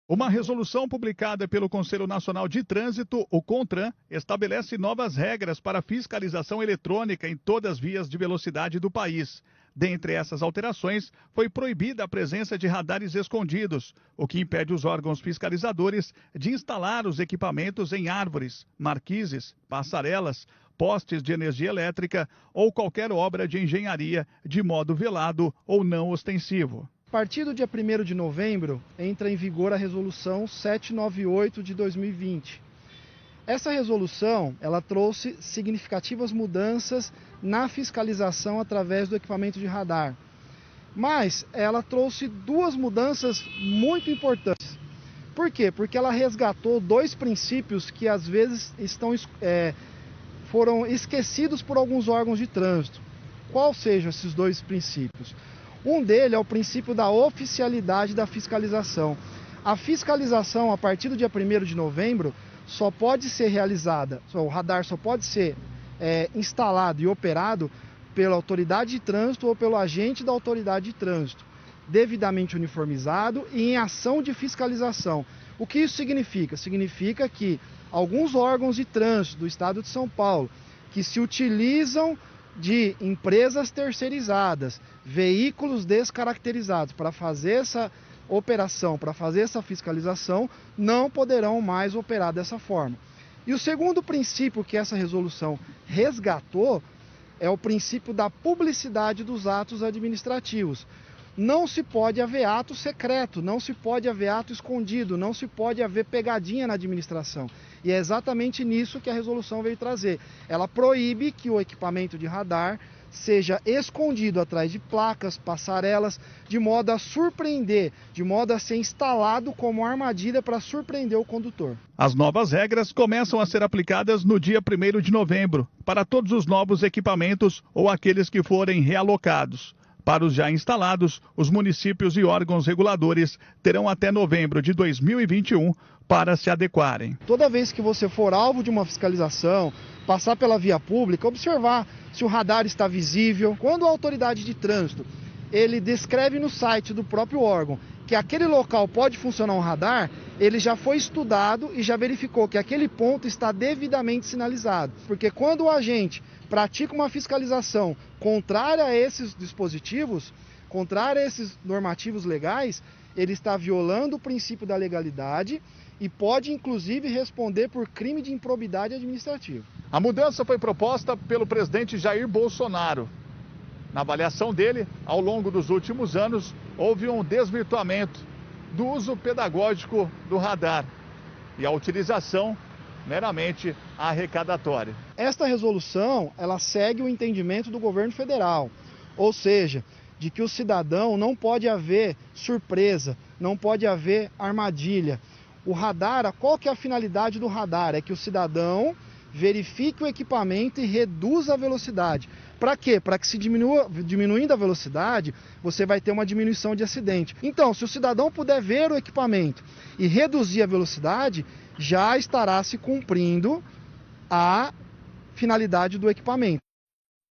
Uma resolução publicada pelo Conselho Nacional de Trânsito, o CONTRAN, estabelece novas regras para fiscalização eletrônica em todas as vias de velocidade do país. Dentre essas alterações, foi proibida a presença de radares escondidos, o que impede os órgãos fiscalizadores de instalar os equipamentos em árvores, marquises, passarelas, postes de energia elétrica ou qualquer obra de engenharia de modo velado ou não ostensivo. A partir do dia 1º de novembro, entra em vigor a Resolução 798 de 2020. Essa resolução, ela trouxe significativas mudanças na fiscalização através do equipamento de radar. Mas ela trouxe duas mudanças muito importantes. Por quê? Porque ela resgatou dois princípios que às vezes foram esquecidos por alguns órgãos de trânsito. Quais sejam esses dois princípios? Um deles é o princípio da oficialidade da fiscalização. A fiscalização, a partir do dia 1º de novembro, só pode ser realizada, o radar só pode ser instalado e operado pela autoridade de trânsito ou pelo agente da autoridade de trânsito, devidamente uniformizado e em ação de fiscalização. O que isso significa? Significa que alguns órgãos de trânsito do estado de São Paulo, que se utilizam de empresas terceirizadas, veículos descaracterizados para fazer essa operação, para fazer essa fiscalização, não poderão mais operar dessa forma. E o segundo princípio que essa resolução resgatou é o princípio da publicidade dos atos administrativos. Não se pode haver ato secreto, não se pode haver ato escondido, não se pode haver pegadinha na administração. E é exatamente nisso que a resolução veio trazer. Ela proíbe que o equipamento de radar seja escondido atrás de placas, passarelas, de modo a surpreender, de modo a ser instalado como armadilha para surpreender o condutor. As novas regras começam a ser aplicadas no dia 1º de novembro, para todos os novos equipamentos ou aqueles que forem realocados. Para os já instalados, os municípios e órgãos reguladores terão até novembro de 2021 para se adequarem. Toda vez que você for alvo de uma fiscalização, passar pela via pública, observar se o radar está visível. Quando a autoridade de trânsito, ele descreve no site do próprio órgão que aquele local pode funcionar um radar, ele já foi estudado e já verificou que aquele ponto está devidamente sinalizado. Porque quando o agente pratica uma fiscalização contrária a esses dispositivos, contrária a esses normativos legais, ele está violando o princípio da legalidade e pode, inclusive, responder por crime de improbidade administrativa. A mudança foi proposta pelo presidente Jair Bolsonaro. Na avaliação dele, ao longo dos últimos anos, houve um desvirtuamento do uso pedagógico do radar e a utilização meramente arrecadatória. Esta resolução, ela segue o entendimento do governo federal, ou seja, de que o cidadão não pode haver surpresa, não pode haver armadilha. O radar, qual que é a finalidade do radar? É que o cidadão verifique o equipamento e reduza a velocidade. Para quê? Para que se diminuindo a velocidade, você vai ter uma diminuição de acidente. Então, se o cidadão puder ver o equipamento e reduzir a velocidade, já estará se cumprindo a finalidade do equipamento.